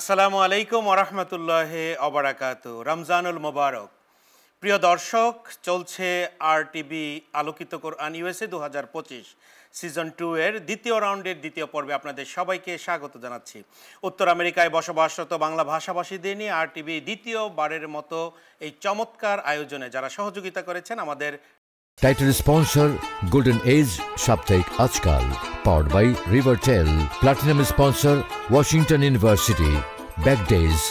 আসসালামু আলাইকুম ওরহমতুল্লাহি অবরাকাতু। রমজানুল মোবারক। প্রিয় দর্শক, চলছে আরটিভি আলোকিত কোরআন ইউএসএ 2025 সিজন 2 এর দ্বিতীয় রাউন্ডের দ্বিতীয় পর্বে আপনাদের সবাইকে স্বাগত জানাচ্ছি। উত্তর আমেরিকায় বসবাসরত বাংলা ভাষাভাষীদের নিয়ে আরটিভি দ্বিতীয়বারের মতো এই চমৎকার আয়োজনে যারা সহযোগিতা করেছেন আমাদের Title sponsor Golden Age Saptaik Ajkal, powered by Rivertel. Platinum sponsor Washington University. Back Days.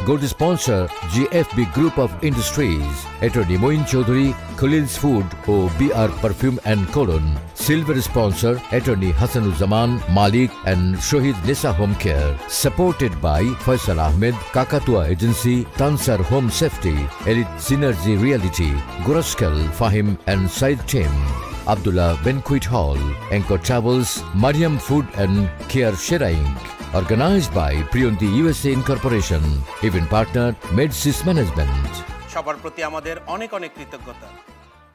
Gold sponsor GFB Group of Industries. Attorney Moin Chaudhary, Khalil's Food, OBR Perfume and Cologne. Silver sponsor Attorney Hassanuzzaman Malik and Shohid Nisa Home Care. Supported by Faisal Ahmed, Kakatua Agency, Tansar Home Safety, Elite Synergy Reality, Guraskal Fahim and Said Tim. Abdullah Banquet Hall, Anchor Travels, Mariam Food and Care Sheraing. Organized by Priyonti USA Incorporation. Event partner Medsis Management. সবার প্রতি আমাদের অনেক অনেক কৃতজ্ঞতা।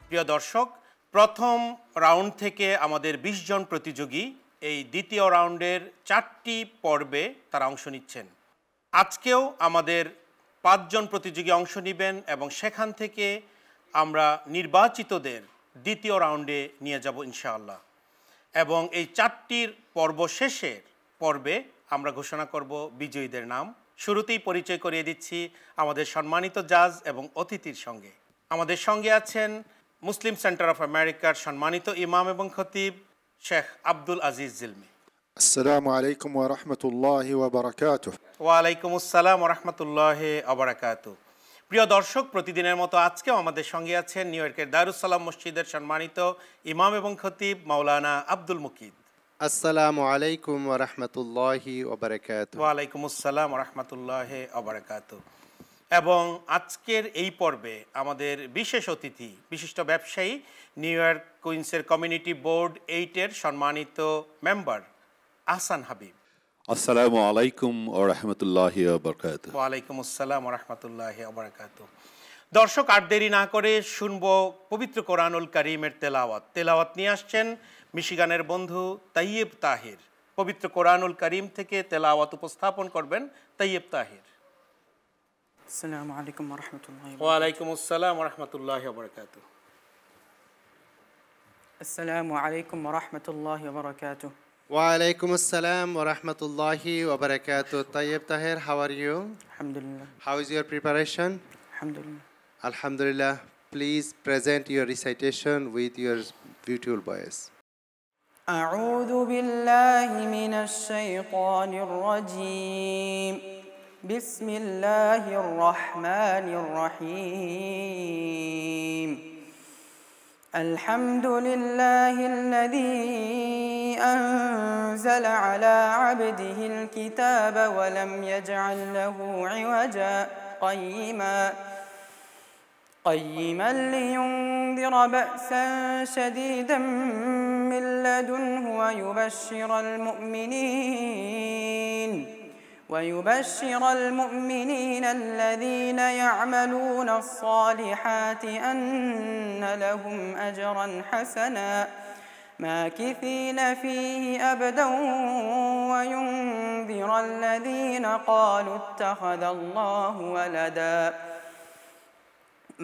প্রিয় দর্শক, প্রথম round থেকে আমাদের 20 জন প্রতিযোগী এই দ্বিতীয় রাউন্ডের 4টি পর্বে তারা অংশ নিচ্ছেন। আজকেও আমাদের 5 জন প্রতিযোগী অংশ নেবেন এবং সেখান থেকে আমরা নির্বাচিতদের দ্বিতীয় রাউন্ডে নিয়ে যাব ইনশাআল্লাহ। এবং এই 4টির পর্ব শেষের পর্বে আমরা ঘোষণা করব বিজয়ীদের নাম। শুরুতেই পরিচয় করিয়ে দিচ্ছি আমাদের সম্মানিত জাজ এবং অতিথির সঙ্গে। আমাদের সঙ্গে আছেন মুসলিম সেন্টার অফ আমেরিকার সম্মানিত ইমাম এবং খতিব শেখ আব্দুল আজিজ জিলমি। আসসালামু আলাইকুম ওয়া রাহমাতুল্লাহি ওয়া বারাকাতুহু। ওয়া আলাইকুম আসসালাম ওয়া রাহমাতুল্লাহি ওয়া বারাকাতুহু। প্রিয় দর্শক, প্রতিদিনের মতো আজকেও আমাদের সঙ্গে আছেন নিউ ইয়র্কের দারুস সালাম মসজিদের সম্মানিত ইমাম এবং খতিব মাওলানা আব্দুল মুকিদ। আসসালামু আলাইকুম ওয়া রাহমাতুল্লাহি ওয়া বারাকাতুহু। ওয়া আলাইকুম আসসালাম ওয়া রাহমাতুল্লাহি ওয়া বারাকাতুহু। এবং আজকের এই পর্বে আমাদের বিশেষ অতিথি বিশিষ্ট ব্যবসায়ী নিউ ইয়র্ক কুইন্সের কমিউনিটি বোর্ড 8 এর সম্মানিত মেম্বার আহসান হাবিব। আসসালামু আলাইকুম ওয়া রাহমাতুল্লাহি ওয়া বারাকাতুহু। ওয়া আলাইকুম আসসালাম ওয়া রাহমাতুল্লাহি ওয়া বারাকাতুহু। দর্শক, আর দেরি না করে শুনবো পবিত্র কোরআনুল কারীমের তেলাওয়াত নিয়ে আসছেন মিশিগানের বন্ধু তাইয়েব তাহির। পবিত্র কোরআনুল কারীম থেকে তেলাওয়াত উপস্থাপন করবেন তাইয়েব তাহির। আসসালামু আলাইকুম ওয়া রাহমাতুল্লাহি ওয়া আলাইকুম আসসালাম ওয়া রাহমাতুল্লাহি ওয়া বারাকাতুহু। আসসালামু আলাইকুম ওয়া রাহমাতুল্লাহি ওয়া বারাকাতুহু। ওয়া আলাইকুম আসসালাম ওয়া রাহমাতুল্লাহি ওয়া বারাকাতুহু। Tayyeb Taher, how are you? আলহামদুলিল্লাহ। How is your preparation? আলহামদুলিল্লাহ। Alhamdulillah. Please present your recitation with your beautiful voice. أعوذ بالله من الشيطان الرجيم. بسم الله الرحمن الرحيم. الحمد لله الذي أنزل على عبده الكتاب ولم يجعل له عوجا قيما لينذر بأسا شديدا من لدنه ويبشر المؤمنين الذين يعملون الصالحات أن لهم أجرا حسنا ماكثين فيه أبدا وينذر الذين قالوا اتخذ الله ولدا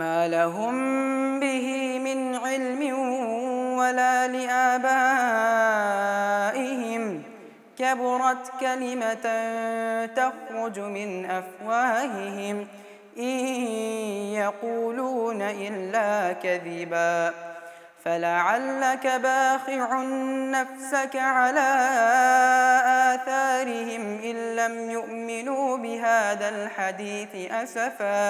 ما لهم به من علم ولا لآبائهم كبرت كلمة تخرج من أفواههم إن يقولون إلا كذبا فلعلك باخع نفسك على آثارهم إن لم يؤمنوا بهذا الحديث أسفا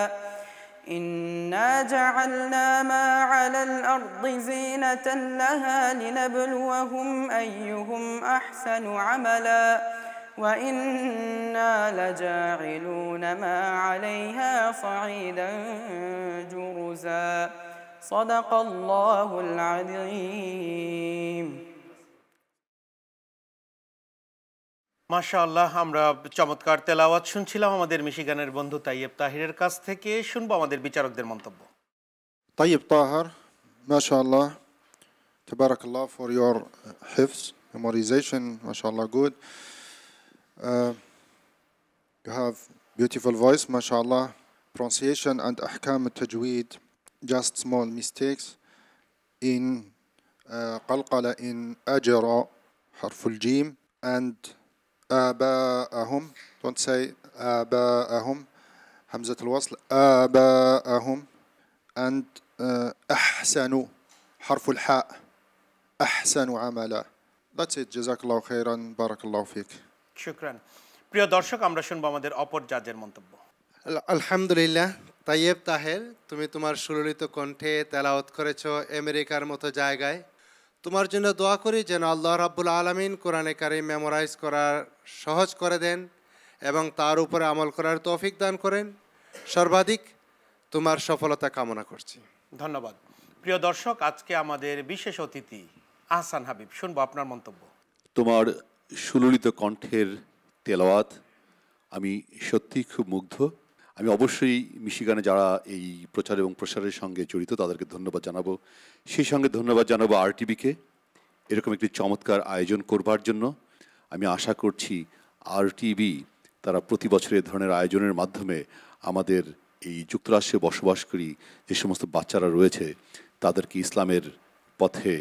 إنا جعلنا ما على الأرض زينة لها لنبلوهم أيهم أحسن عملا وإنا لجاعلون ما عليها صعيدا جرزا صدق الله العظيم. মাশাআল্লাহ, আমরা চমৎকার তেলাওয়াত শুনছিলাম আমাদের মিশিগানের বন্ধু তাইয়েব তাহিরের কাছ থেকে। শুনবো আমাদের বিচারকদের মন্তব্য। طيب طاهر, ما شاء الله, تبارك الله for your حفظ, memorization, ما شاء الله, good. You have beautiful voice, mashallah. Pronunciation and ahkam al-tajweed, just small mistakes. In qalqala in ajra, harf al-jim, and آباءهم. Don't say آباءهم. همزة الوصل آباءهم. And أحسنوا حرف الحاء. أحسنوا عملا. That's it. جزاك الله خيرا. بارك الله فيك. শুকরান। প্রিয় দর্শক, আমরা শুনবো আমাদের অপর জাজের মন্তব্য। আলহামদুলিল্লাহ। তাইয়েব তাহের, তুমি তোমার সুললিত কণ্ঠে তেলাওয়াত করেছো আমেরিকার মতো জায়গায়। তোমার জন্য দোয়া করি যেন আল্লাহ রাব্বুল আলামিন কোরআনে কারীম মেমোরাইজ করার সহজ করে দেন এবং তার উপরে আমল করার তৌফিক দান করেন। সর্বাধিক তোমার সফলতা কামনা করছি। ধন্যবাদ। প্রিয় দর্শক, আজকে আমাদের বিশেষ অতিথি আহসান হাবিব, শুনবো আপনার মন্তব্য। তোমার সুললিত কণ্ঠের তেলাওয়াত আমি সত্যি খুব মুগ্ধ। আমি অবশ্যই মিশিগানে যারা এই প্রচার এবং প্রসারের সঙ্গে জড়িত তাদেরকে ধন্যবাদ জানাবো। সেই সঙ্গে ধন্যবাদ জানাবো আরটিভিকে এরকম একটি চমৎকার আয়োজন করবার জন্য। আমি আশা করছি আরটিভি তারা প্রতি বছর এ ধরনের আয়োজনের মাধ্যমে আমাদের এই যুক্তরাষ্ট্রে বসবাসকারী যে সমস্ত বাচ্চারা রয়েছে তাদেরকে ইসলামের পথে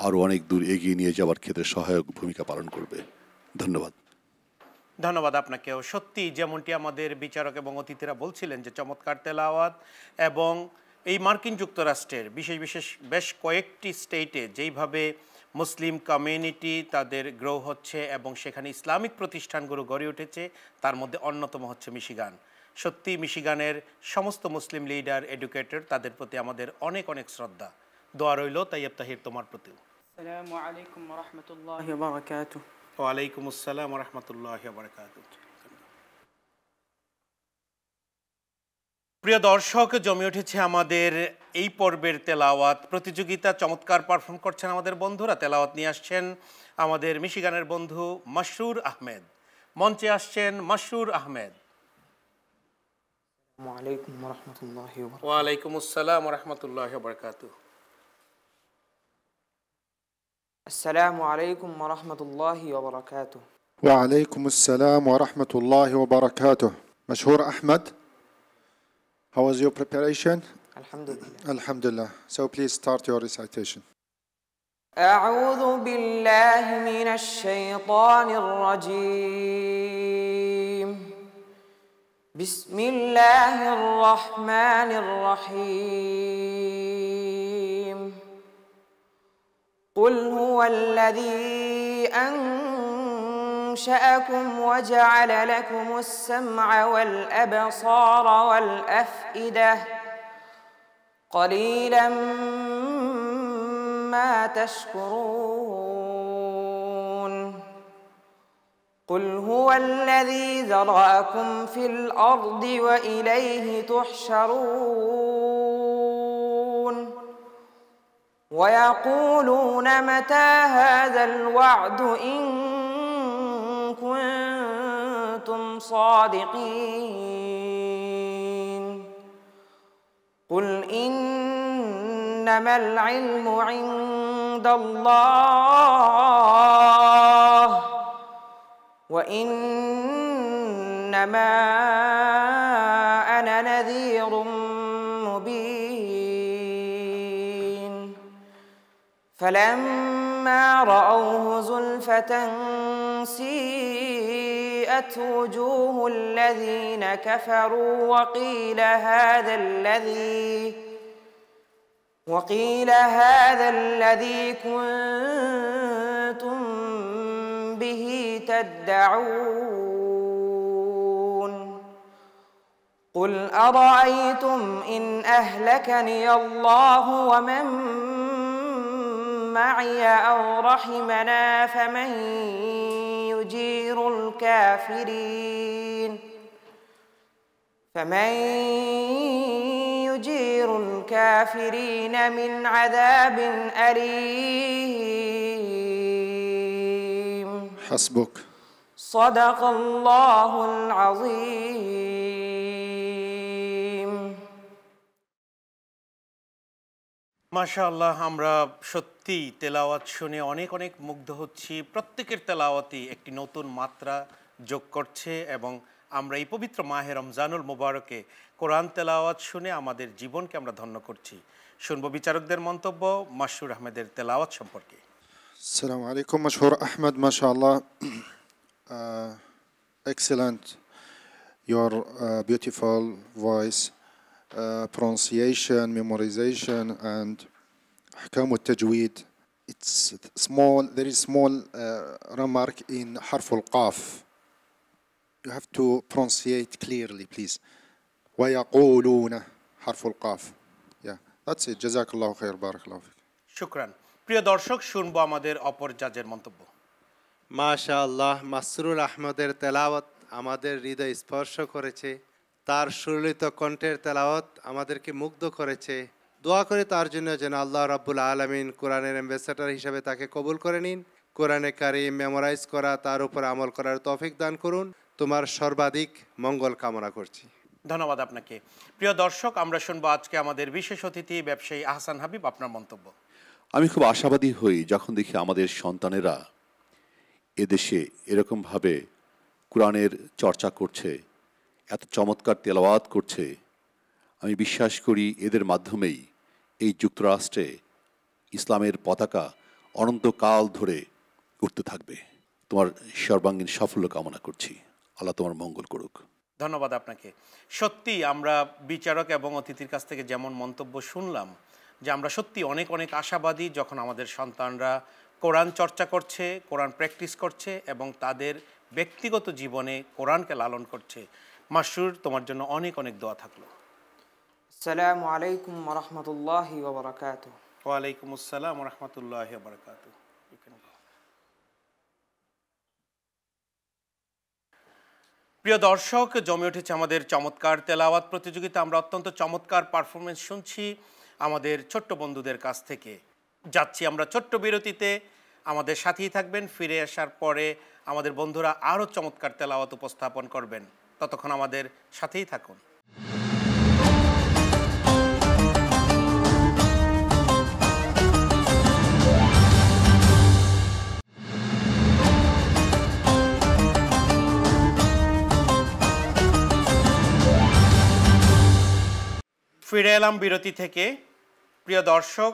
আরও অনেক দূর এগিয়ে নিয়ে যাওয়ার ক্ষেত্রে সহায়ক ভূমিকা পালন করবে। ধন্যবাদ। ধন্যবাদ আপনাকেও। সত্যি যেমনটি আমাদের বিচারক এবং অতিথিরা বলছিলেন যে চমৎকার তেলাওয়াত, এবং এই মার্কিন যুক্তরাষ্ট্রের বিশেষ বেশ কয়েকটি স্টেটে যেইভাবে মুসলিম কমিউনিটি তাদের গ্রো হচ্ছে এবং সেখানে ইসলামিক প্রতিষ্ঠানগুলো গড়ে উঠেছে, তার মধ্যে অন্যতম হচ্ছে মিশিগান। সত্যি মিশিগানের সমস্ত মুসলিম লিডার, এডুকেটর, তাদের প্রতি আমাদের অনেক অনেক শ্রদ্ধা। দোয়া রইল তাইয়েব তাহির তোমার প্রতিও। আসসালামু আলাইকুম ওয়া রাহমাতুল্লাহি ওয়া বারাকাতুহু। ওয়ালাইকুম আসসালাম ওয়া রাহমাতুল্লাহি ওয়া বারাকাতুহু। প্রিয় দর্শক, জমে উঠেছে আমাদের এই পর্বের তেলাওয়াত প্রতিযোগিতা। চমৎকার পারফর্ম করছেন আমাদের বন্ধুরা। তেলাওয়াত নিয়ে আসছেন আমাদের মিশিগানের বন্ধু মাসরুর আহমেদ। মঞ্চে আসছেন মাসরুর আহমেদ। আসসালামু আলাইকুম ওয়া রাহমাতুল্লাহি ওয়া বারাকাতুহু। ওয়ালাইকুম আসসালাম ওয়া রাহমাতুল্লাহি ওয়া বারাকাতুহু। আসসালামু আলাইকুম ওয়া রাহমাতুল্লাহি ওয়া বারাকাতুহু। وعليكم السلام ورحمة الله وبركاته. مشهور أحمد. How was your preparation? আলহামদুলিল্লাহ। Alhamdulillah. So please start your recitation. أعوذ بالله من الشيطان الرجيم. بسم الله الرحمن الرحيم. قل هو الذي أنشأكم وجعل لكم السمع والأبصار والأفئدة قليلا ما تشكرون. قل هو الذي ذرأكم في الأرض وإليه تحشرون. ويقولون متى هذا الوعد إن كنتم صادقين. قل إنما العلم عند الله وإنما أنا نذير مبين. فلما رأوه زلفة سيئت وجوه الذين كفروا وقيل هذا الذي كنتم به تدعون. قل أرأيتم إن أهلكني الله ومن معي أو رحمنا فمن يجير الكافرين من عذاب أليم. حسبك. صدق الله العظيم. মাশাআল্লাহ, আমরা সত্যি তেলাওয়াত শুনে অনেক মুগ্ধ হচ্ছি। প্রত্যেকের তেলাওয়াতই একটি নতুন মাত্রা যোগ করছে এবং আমরা এই পবিত্র মাহে রমজানুল মুবারকে কোরআন তেলাওয়াত শুনে আমাদের জীবনকে আমরা ধন্য করছি। শুনবো বিচারকদের মন্তব্য মাশহুর আহমেদের তেলাওয়াত সম্পর্কে। Assalamu alaikum, Mashhur Ahmed, mashallah. Excellent. Your beautiful voice, pronunciation, memorization, and ahkam al-tajweed. It's small, there is small remark in harf al-qaf. You have to pronunciate clearly, please. وَيَقُولُونَ harf al-qaf. Yeah, that's it. Jazakallahu khair, barakallahu fik. শুকরান। প্রিয় দর্শক, শুনবো আমাদের অপর জাজের মন্তব্য। মাশাআল্লাহ, মাসরুর আহমদের তেলাওয়াত আমাদের হৃদয় স্পর্শ করেছে। তার সুললিত কণ্ঠের তেলাওয়াত আমাদেরকে মুগ্ধ করেছে। দোয়া করে তার জন্য যেন আল্লাহ রাব্বুল আলামিন কোরআনের অ্যাম্বাসেডর হিসেবে তাকে কবুল করে নিন। কোরআনে কারিম মেমোরাইজ করা, তার উপর আমল করার তৌফিক দান করুন। তোমার সর্বাধিক মঙ্গল কামনা করছি। ধন্যবাদ আপনাকে। প্রিয় দর্শক, আমরা শুনবো আজকে আমাদের বিশেষ অতিথি ব্যবসায়ী আহসান হাবিব, আপনার মন্তব্য। আমি খুব আশাবাদী হই যখন দেখি আমাদের সন্তানেরা এদেশে এরকমভাবে কোরআনের চর্চা করছে, এত চমৎকার তেলাওয়াত করছে। আমি বিশ্বাস করি এদের মাধ্যমেই এই যুক্তরাষ্ট্রে ইসলামের পতাকা অনন্তকাল ধরে উঠতে থাকবে। তোমার সর্বাঙ্গীন সাফল্য কামনা করছি। আল্লাহ তোমার মঙ্গল করুক। ধন্যবাদ আপনাকে। সত্যি আমরা বিচারক এবং অতিথির কাছ থেকে যেমন মন্তব্য শুনলাম যে আমরা সত্যি অনেক অনেক আশাবাদী যখন আমাদের সন্তানরা কোরআন চর্চা করছে, কোরআন প্র্যাকটিস করছে এবং তাদের ব্যক্তিগত জীবনে কোরআনকে লালন করছে। মাশহুর, তোমার জন্য অনেক অনেক দোয়া থাকলো। আসসালামু আলাইকুম ওয়া রাহমাতুল্লাহি ওয়া বারাকাতুহু। ওয়ালাইকুম আসসালাম ওয়া রাহমাতুল্লাহি ওয়া বারাকাতুহু। প্রিয় দর্শক, জমে উঠেছে আমাদের চমৎকার তেলাওয়াত প্রতিযোগিতা। আমরা অত্যন্ত চমৎকার পারফরমেন্স শুনছি আমাদের ছোট্ট বন্ধুদের কাছ থেকে। যাচ্ছি আমরা ছোট্ট বিরতিতে, আমাদের সাথেই থাকবেন। ফিরে আসার পরে আমাদের বন্ধুরা আরও চমৎকার তেলাওয়াত উপস্থাপন করবেন। ততক্ষণ আমাদের সাথেই থাকুন। ফিরে এলাম বিরতি থেকে। প্রিয় দর্শক,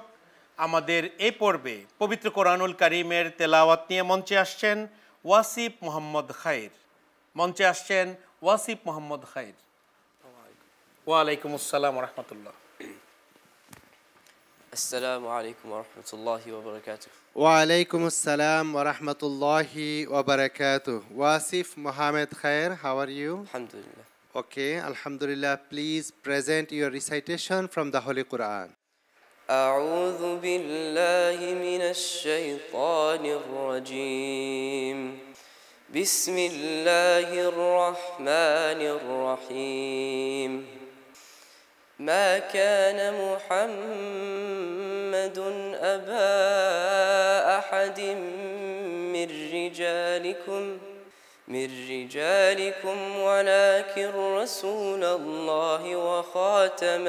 আমাদের এই পর্বে পবিত্র কোরআনুল কারীমের তেলাওয়াত নিয়ে মঞ্চে আসছেন ওয়াসিফ মোহাম্মদ খায়ের। মঞ্চে আসছেন ওয়াসিফ মোহাম্মদ খায়ের। ওয়ালাইকুম আসসালাম ওয়া রাহমাতুল্লাহ। আসসালামু আলাইকুম ওয়া রাহমাতুল্লাহি ওয়া বারাকাতুহু। ওয়ালাইকুম আসসালাম ওয়া রাহমাতুল্লাহি ওয়া বারাকাতুহু। ওয়াসিফ মোহাম্মদ খায়ের, how are you? আলহামদুলিল্লাহ। Okay, alhamdulillah. Please present your recitation from the Holy Quran. أعوذ بالله من الشيطان الرجيم. بسم الله الرحمن الرحيم. ما كان محمد أبا أحد من رجالكم ولكن رسول الله وخاتم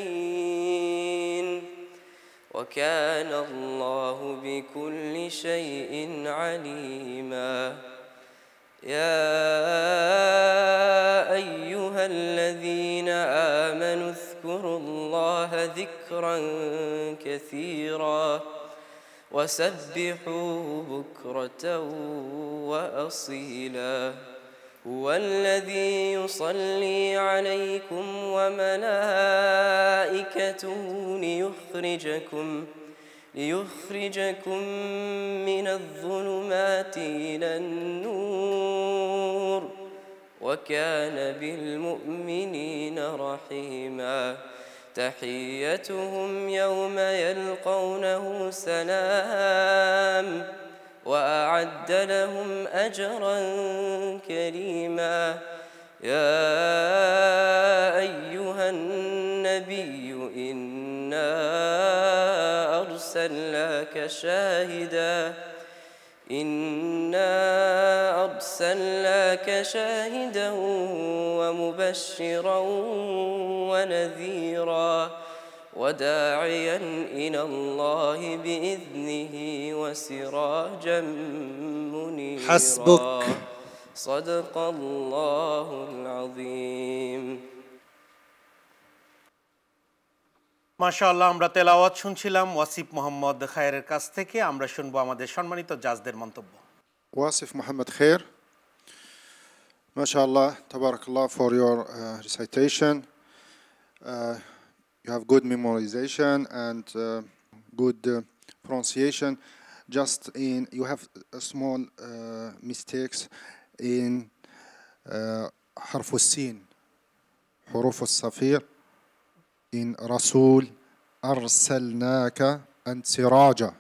النبيين وكان الله بكل شيء عليما. يا أيها الذين آمنوا اذكروا الله ذكرا كثيرا وسبحوه بكرة وأصيلا. هو الذي يصلي عليكم وملائكته ليخرجكم من الظلمات إلى النور وكان بالمؤمنين رحيما. تحيتهم يوم يلقونه سلام وأعد لهم أجرا كريما. يا أيها النبي إنا أرسلناك شاهدا ومبشرا ونذيرا وداعيا إلى الله بإذنه وسراجا منيرا. حسبك. صدق الله العظيم মাশাআল্লাহ, আমরা তেলাওয়াত শুনছিলাম ওয়াসিফ মোহাম্মদ খায়েরের কাছ থেকে। আমরা শুনবো আমাদের সম্মানিত জাজদের মন্তব্য। Wasif Muhammad Khair, MashaAllah, Tabarakallah for your recitation. You have good memorization and good pronunciation. Just in, you have small mistakes in حرف السين, حروف الصفير. in رسول أرسلناك أنت سراجا,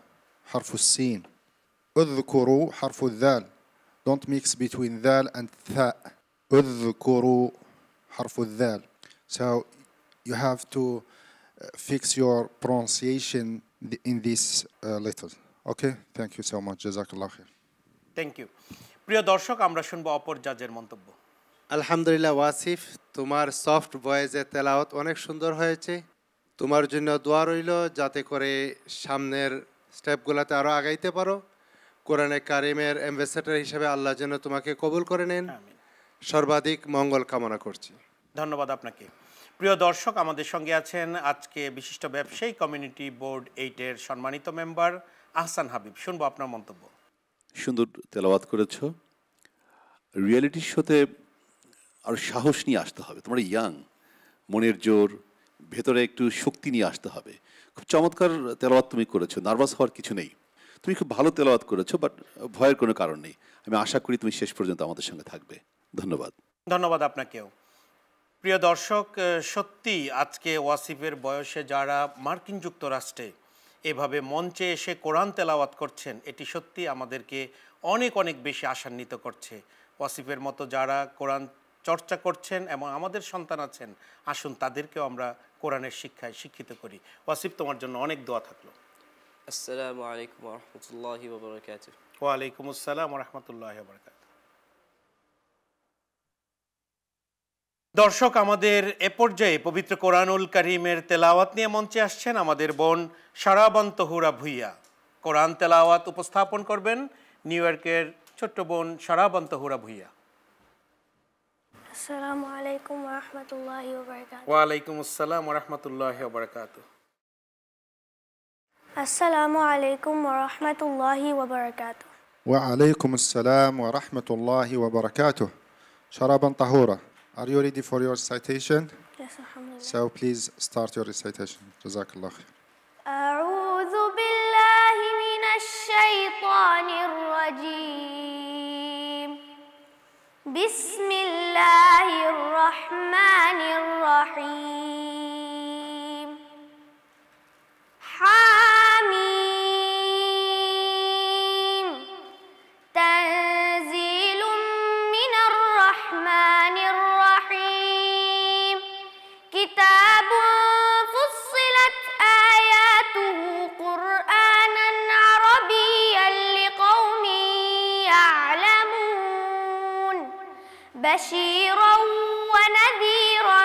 حرف السين. اذكروا حرف الذال. Don't mix between ذال and ثاء. اذكروا حرف الذال. So you have to fix your pronunciation in this letters. Okay? Thank you so much. Jazakallah khair. Thank you. প্রিয় দর্শক, আমরা শুনবো অপর জাজের মন্তব্য। আলহামদুলিল্লাহ ওয়াসিফ, তোমার soft ভয়েসে তেলাওয়াত অনেক সুন্দর হয়েছে। তোমার জন্য দোয়া রইল যাতে করে সামনের স্টেপগুলোতে আরও আগাইতে পারো। কোরআনে কারিমের অ্যাম্বাসেডর হিসেবে আল্লাহ যেন তোমাকে কবুল করে নেন। সর্বাধিক মঙ্গল কামনা করছি। ধন্যবাদ আপনাকে। প্রিয় দর্শক, আমাদের সঙ্গে আছেন আজকে বিশিষ্ট ব্যবসায়ী কমিউনিটি বোর্ড 8-এর সম্মানিত মেম্বার আহসান হাবিব। শুনবো আপনার মন্তব্য। সুন্দর তেলাওয়াত করেছো। রিয়েলিটি শোতে আরও সাহস নিয়ে আসতে হবে। তোমরা ইয়াং, মনের জোর, ভেতরে একটু শক্তি নিয়ে আসতে হবে। খুব চমৎকার তেলাওয়াত তুমি করেছো, নার্ভাস হওয়ার কিছু নেই। তুমি খুব ভালো তেলাওয়াত করেছো, বাট ভয়ের কোনো কারণ নেই। আমি আশা করি তুমি শেষ পর্যন্ত আমাদের সঙ্গে থাকবে। ধন্যবাদ। ধন্যবাদ আপনাকেও। প্রিয় দর্শক, সত্যি আজকে ওয়াসিফের বয়সে যারা মার্কিন যুক্তরাষ্ট্রে এভাবে মঞ্চে এসে কোরআন তেলাওয়াত করছেন, এটি সত্যি আমাদেরকে অনেক অনেক বেশি আশান্বিত করছে। ওয়াসিফের মতো যারা কোরআন চর্চা করছেন এবং আমাদের সন্তান আছেন, আসুন তাদেরকেও আমরা কোরআনের শিক্ষায় শিক্ষিত করি। ওয়াসিফ, তোমার জন্য অনেক দোয়া থাকলো। আসসালামু আলাইকুম ওয়া রাহমাতুল্লাহি ওয়া বারাকাতুহু। ওয়ালাইকুম আসসালাম ওয়া রাহমাতুল্লাহি ওয়া বারাকাতুহু। দর্শক, আমাদের এ পর্যায়ে পবিত্র কোরআনুল কারীমের তেলাওয়াত নিয়ে মঞ্চে আসছেন আমাদের বোন শারাবন তহুরা ভুইয়া। কোরআন তেলাওয়াত উপস্থাপন করবেন নিউ ইয়র্কের ছোট্ট বোন শারাবন তহুরা ভুইয়া। আসসালামু আলাইকুম ওয়া রাহমাতুল্লাহি ওয়া বারাকাতুহু। ওয়ালাইকুম আসসালাম ওয়া রাহমাতুল্লাহি ওয়া বারাকাতুহু। আসসালামু আলাইকুম ওয়া রাহমাতুল্লাহি ওয়া বারাকাতুহু। وعليكم السلام ورحمة الله وبركاته. Sharaban Tahura, are you ready for your recitation? Yes, alhamdulillah. So please start your recitation. Jazakallah khair. أعوذ بالله من الشيطان الرجيم. بسم الله الرحمن الرحيم. حاميم. تنزيل من الرحمن الرحيم. كتاب فصلت آياته قرآنا عربيا لقوم يعلمون. بشيرا ونذيرا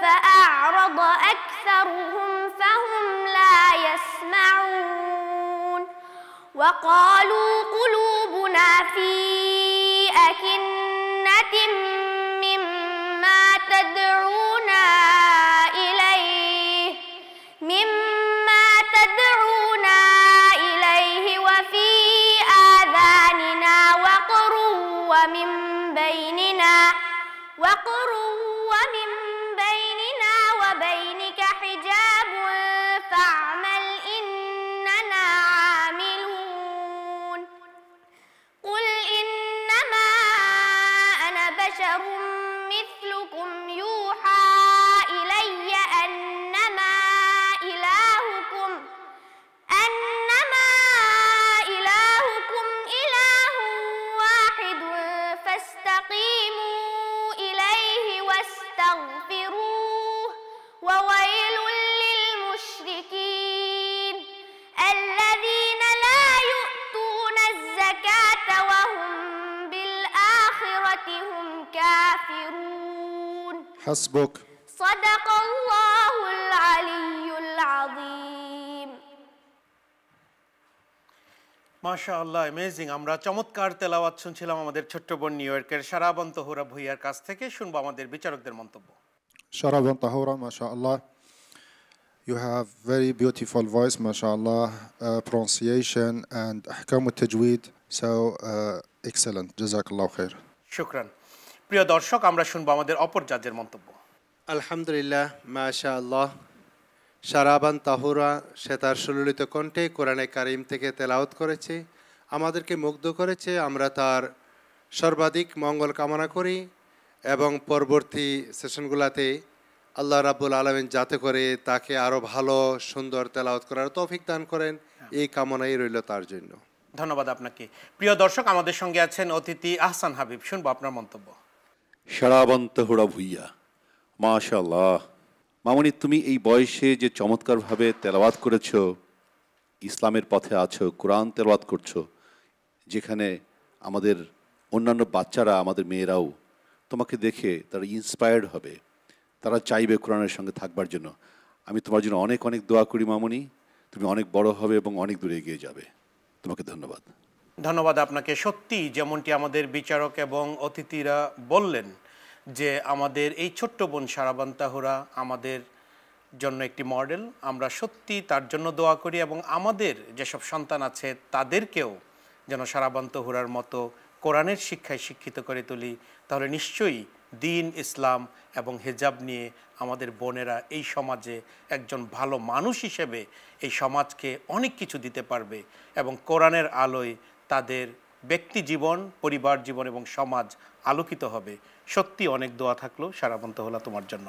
فأعرض أكثرهم فهم لا يسمعون. وقالوا قلوبنا في أكنة مما تدعونا إليه وفي آذاننا وقر ومن بيننا وبينك حجاب فاعمل إننا عاملون. قل إنما أنا بشر مثلكم يوحى إلي أنما إلهكم إله واحد فاستقيموا إليه واستغفروه. وويل للمشركين الذين لا يؤتون الزكاة وهم بالآخرة هم كافرون. حسبك. صدق الله العلي العظيم. মাশাআল্লাহ, অ্যামেজিং। আমরা চমৎকার তেলাওয়াত শুনছিলাম আমাদের ছোট্ট বোন নিউ ইয়র্কের শারাবন্ত হুরা ভুইয়ার কাছ থেকে। শুনবো আমাদের বিচারকদের মন্তব্য। Sharaban Tahura, mashallah. You have very beautiful voice, mashallah, pronunciation and ahkam al-tajweed. So, excellent. Jazakallah khair. শুকরান। প্রিয় দর্শক, আমরা শুনবো আমাদের অপর জাজের মন্তব্য। আলহামদুলিল্লাহ, মাশাআল্লাহ। শারাবান তাহুরা সে তার সুললিত কণ্ঠে কোরআনে কারিম থেকে তেলাওয়াত করেছে, আমাদেরকে মুগ্ধ করেছে। আমরা তার সর্বাধিক মঙ্গল কামনা করি এবং পরবর্তী সেশনগুলোতে আল্লাহ রাব্বুল আলামিন যাতে করে তাকে আরও ভালো সুন্দর তেলাওয়াত করার তৌফিক দান করেন, এই কামনাই রইল তার জন্য। ধন্যবাদ আপনাকে। প্রিয় দর্শক, আমাদের সঙ্গে আছেন অতিথি আহসান হাবিব। শুনবো আপনার মন্তব্য। শারাবন্ত হুরা ভুইয়া, মাশাআল্লাহ। মামনি, তুমি এই বয়সে যে চমৎকারভাবে তেলাওয়াত করেছো, ইসলামের পথে আছো, কোরআন তেলাওয়াত করছো, যেখানে আমাদের অন্যান্য বাচ্চারা, আমাদের মেয়েরাও তোমাকে দেখে তারা ইন্সপায়ার্ড হবে, তারা চাইবে কোরআনের সঙ্গে থাকবার জন্য। আমি তোমার জন্য অনেক অনেক দোয়া করি মামনি, তুমি অনেক বড় হবে এবং অনেক দূরে এগিয়ে যাবে। তোমাকে ধন্যবাদ। ধন্যবাদ আপনাকে। সত্যি যেমনটি আমাদের বিচারক এবং অতিথিরা বললেন যে আমাদের এই ছোট্ট বোন শারাবান তাহুরা আমাদের জন্য একটি মডেল। আমরা সত্যি তার জন্য দোয়া করি এবং আমাদের যেসব সন্তান আছে তাদেরকেও যেন শারাবান তাহুরার মতো কোরআনের শিক্ষায় শিক্ষিত করে তুলি। তাহলে নিশ্চয়ই দ্বীন, ইসলাম এবং হিজাব নিয়ে আমাদের বোনেরা এই সমাজে একজন ভালো মানুষ হিসেবে এই সমাজকে অনেক কিছু দিতে পারবে এবং কোরআনের আলোয় তাদের ব্যক্তি জীবন, পরিবার জীবন এবং সমাজ আলোকিত হবে। সত্যি অনেক দোয়া থাকলো শারাবান তাহুরা তোমার জন্য।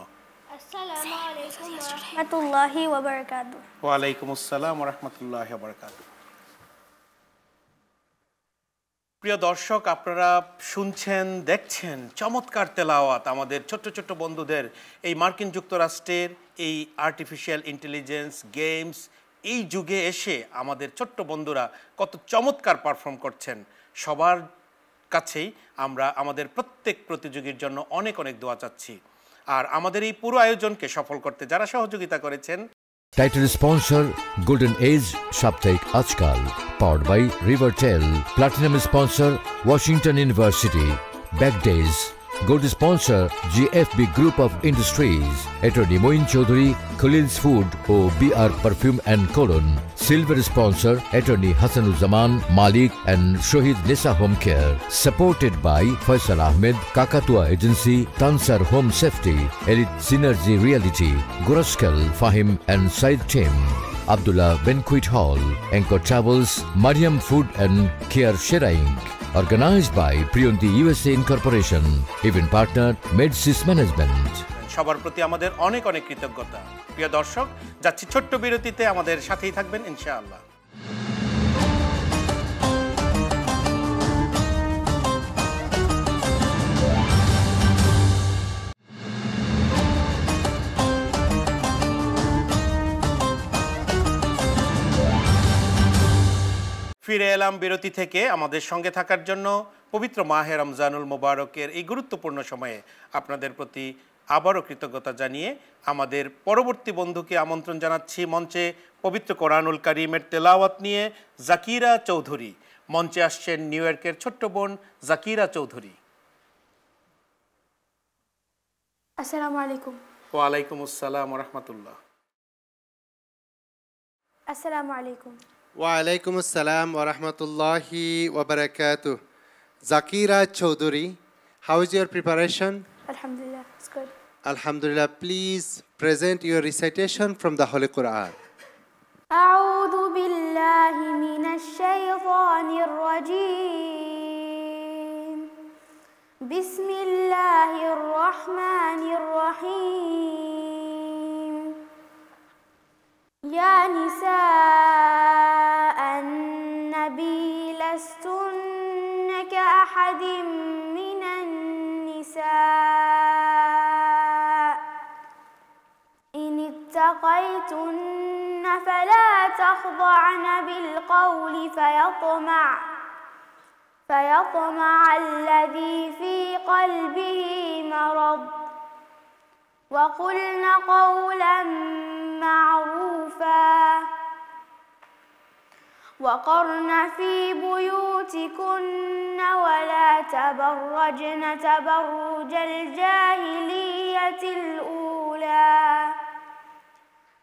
আসসালামু আলাইকুম ওয়া রাহমাতুল্লাহি ওয়া বারাকাতুহু। ওয়া আলাইকুম আসসালাম ওয়া রাহমাতুল্লাহি ওয়া বারাকাতুহু। প্রিয় দর্শক, আপনারা শুনছেন, দেখছেন চমৎকার তেলাওয়াত আমাদের ছোট্ট ছোট্ট বন্ধুদের। এই মার্কিন যুক্তরাষ্ট্রের এই আর্টিফিশিয়াল ইন্টেলিজেন্স, গেমস, এই যুগে এসে আমাদের ছোট্ট বন্ধুরা কত চমৎকার পারফর্ম করছেন। সবার কাছেই আমরা আমাদের প্রত্যেক প্রতিযোগীর জন্য অনেক অনেক দোয়া চাচ্ছি। আর আমাদের এই পুরো আয়োজনকে সফল করতে যারা সহযোগিতা করেছেন, Title sponsor Golden Age সাপ্তাহিক আজকাল, powered by Rivertel. Platinum sponsor Washington University. Back Days. Gold sponsor GFB Group of Industries. Attorney Moin Chaudhary, Khalil's Food O BR Perfume and Cologne. Silver sponsor Attorney Hassanuzzaman Malik and Shohid Nisa Home Care. Supported by Faisal Ahmed, Kakatua Agency, Tansar Home Safety, Elite Synergy Reality, Guraskel Fahim and Said Tim. Abdullah Banquet Hall, Anchor Travels, Mariam Food and Care Sheraing. Organized by Priyonti USA Incorporation. Event partner Medsis Management. সবার প্রতি আমাদের অনেক অনেক কৃতজ্ঞতা। প্রিয় দর্শক, যাচ্ছি ছোট্ট বিরতিতে, আমাদের সাথেই থাকবেন ইনশাআল্লাহ। ফিরে এলাম বিরতি থেকে। আমাদের সঙ্গে থাকার জন্য পবিত্র মাহে রমজানুল মোবারকের এই গুরুত্বপূর্ণ সময়ে আপনাদের প্রতি আবারও কৃতজ্ঞতা জানিয়ে আমাদের পরবর্তী বন্ধুকে আমন্ত্রণ জানাচ্ছি মঞ্চে। পবিত্র কোরআনুল কারীমের তেলাওয়াত নিয়ে জাকিরা চৌধুরী। মঞ্চে আসছেন নিউ ইয়র্কের ছোট্ট বোন জাকিরা চৌধুরী। আসসালামু আলাইকুম। ওয়া আলাইকুম আসসালাম ওয়া রাহমাতুল্লাহ। আসসালামু আলাইকুম। ওয়ালাইকুম আসসালাম ওয়া রাহমাতুল্লাহি ওয়া বারাকাতুহু। Zakira Chaudhary, how is your preparation? Alhamdulillah, it's good. Alhamdulillah, please present your recitation from the Holy Quran. أعوذ بالله من الشيطان الرجيم. بسم الله الرحمن الرحيم. يا نساء النبي لستن كأحد من النساء إن اتقيتن فلا تخضعن بالقول فيطمع الذي في قلبه مرض وقلن قولا معروفا وقرن في بيوتكن ولا تبرجن تبرج الجاهلية الأولى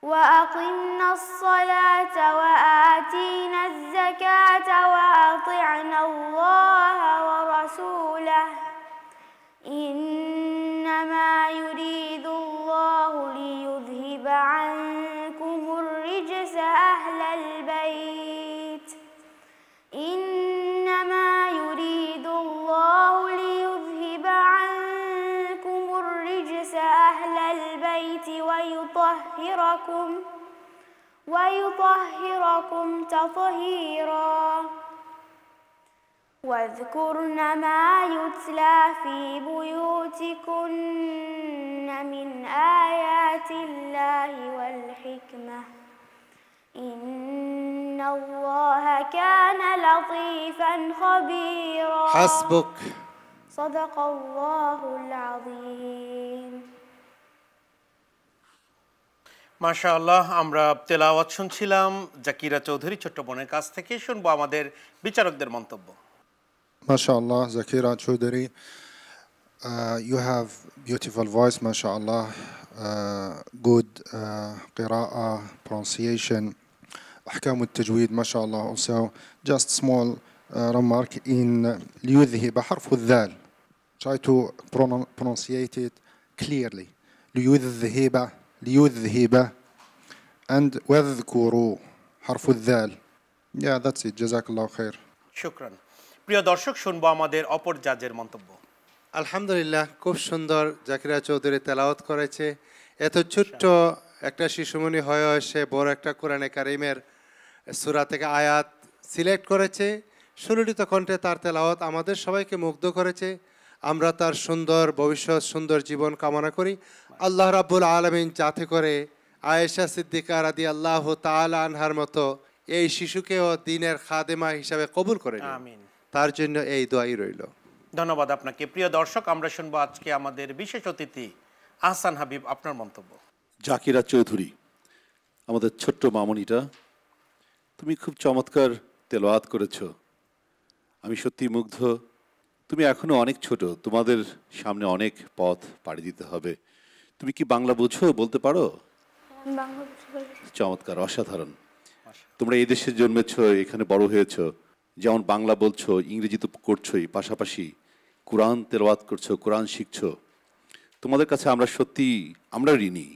وأقمنا الصلاة وآتينا الزكاة وأطعنا الله ورسوله إنما يريد الله ليذهب عنكم الرجس أهل البيت إنما يريد الله ليذهب عنكم الرجس أهل البيت ويطهركم تطهيرا واذكرن ما يتلى في بيوتكن من آيات الله والحكمة إن الله كان لطيفا خبيرا حسبك صدق الله العظيم মাশাআল্লাহ, আমরা তেলাওয়াত শুনছিলাম জাকিরা চৌধুরী ছোট্ট বোনের কাছ থেকে। শুনবো আমাদের বিচারকদের মন্তব্য। MashaAllah, Zakira Choudhury, you have beautiful voice, MashaAllah, good qira'ah, pronunciation, أحكام التجويد, MashaAllah. Also, just small remark in ليذهب حرف الذال. Try to pronunciate it clearly. ليذهب and واذكروا حرف الذال. Yeah, that's it. جزاك الله خير. শুকরান। প্রিয় দর্শক, শুনবো আমাদের অপর জাজের মন্তব্য। আলহামদুলিল্লাহ, খুব সুন্দর জাকিরা চৌধুরী তেলাওয়াত করেছে। এত ছোট্ট একটা শিশুমণি হয়ে সে বড় একটা কোরআনে কারিমের সূরা থেকে আয়াত সিলেক্ট করেছে। সুললিত কণ্ঠে তার তেলাওয়াত আমাদের সবাইকে মুগ্ধ করেছে। আমরা তার সুন্দর ভবিষ্যৎ, সুন্দর জীবন কামনা করি। আল্লাহ রাব্বুল আলামিন যাতে করে আয়েশা সিদ্দিকা রাদিয়াল্লাহু তাআলা আনহার মতো এই শিশুকেও দ্বীনের খাদেমা হিসাবে কবুল করে নেন, আমিন। তার জন্য এই দোয়াই রইল। ধন্যবাদ আপনাকে। প্রিয় দর্শক, আমরা শুনবো আজকে আমাদের বিশেষ অতিথি আহসান হাবিব, আপনার মন্তব্য। জাকিরা চৌধুরী, আমাদের ছোট্ট মামুনিটা, তুমি খুব চমৎকার তেলাওয়াত করেছো। আমি সত্যি মুগ্ধ। তুমি এখনো অনেক ছোট, তোমাদের সামনে অনেক পথ পাড়ি দিতে হবে। তুমি কি বাংলা বুঝো, বলতে পারো? চমৎকার, অসাধারণ। তোমরা এই দেশে জন্মেছ, এখানে বড় হয়েছ, যেমন বাংলা বলছো, ইংরেজি তো করছোই, পাশাপাশি কোরআন তেলাওয়াত করছো, কোরআন শিখছো। তোমাদের কাছে আমরা ঋণী।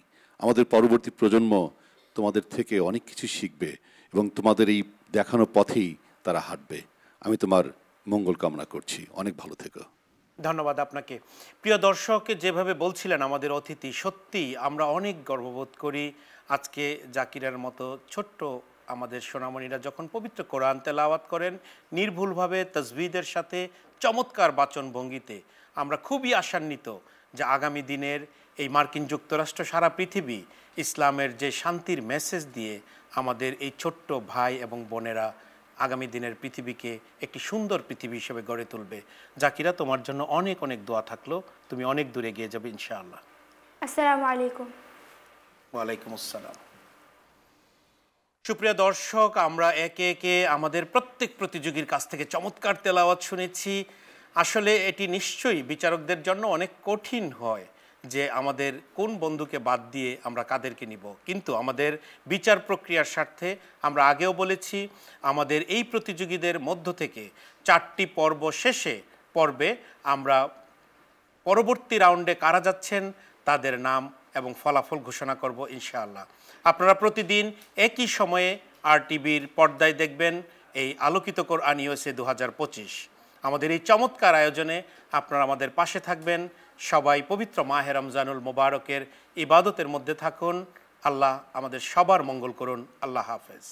আমাদের পরবর্তী প্রজন্ম তোমাদের থেকে অনেক কিছু শিখবে এবং তোমাদের এই দেখানো পথেই তারা হাঁটবে। আমি তোমার মঙ্গল কামনা করছি। অনেক ভালো থেকো। ধন্যবাদ আপনাকে। প্রিয় দর্শক, যেভাবে বলছিলেন আমাদের অতিথি, সত্যি আমরা অনেক গর্ববোধ করি আজকে জাকিরার মতো ছোট্ট আমাদের সোনামণিরা যখন পবিত্র কোরআন তেলাওয়াত করেন নির্ভুলভাবে, তাজবিদের সাথে, চমৎকার বাচন ভঙ্গিতে। আমরা খুবই আশান্বিত যে আগামী দিনের এই মার্কিন যুক্তরাষ্ট্র, সারা পৃথিবী ইসলামের যে শান্তির মেসেজ দিয়ে আমাদের এই ছোট্ট ভাই এবং বোনেরা আগামী দিনের পৃথিবীকে একটি সুন্দর পৃথিবী হিসেবে গড়ে তুলবে। জাকিরা, তোমার জন্য অনেক অনেক দোয়া থাকলো। তুমি অনেক দূরে গিয়ে যাবে ইনশাআল্লাহ। আসসালামু আলাইকুম। ওয়ালাইকুম আসসালাম। সুপ্রিয় দর্শক, আমরা একে একে আমাদের প্রত্যেক প্রতিযোগীর কাছ থেকে চমৎকার তেলাওয়াত শুনেছি। আসলে এটি নিশ্চয়ই বিচারকদের জন্য অনেক কঠিন হয় যে আমাদের কোন বন্ধুকে বাদ দিয়ে আমরা কাদেরকে নিব, কিন্তু আমাদের বিচার প্রক্রিয়ার স্বার্থে আমরা আগেও বলেছি আমাদের এই প্রতিযোগীদের মধ্য থেকে 4টি পর্ব শেষে পর্বে আমরা পরবর্তী রাউন্ডে কারা যাচ্ছেন তাদের নাম এবং ফলাফল ঘোষণা করব ইনশাআল্লাহ। আপনারা প্রতিদিন একই সময়ে RTVর পর্দায় দেখবেন এই আলোকিত কোরআন USA 2025। আমাদের এই চমৎকার আয়োজনে আপনারা আমাদের পাশে থাকবেন। সবাই পবিত্র মাহে রমজানুল মোবারকের ইবাদতের মধ্যে থাকুন। আল্লাহ আমাদের সবার মঙ্গল করুন। আল্লাহ হাফেজ।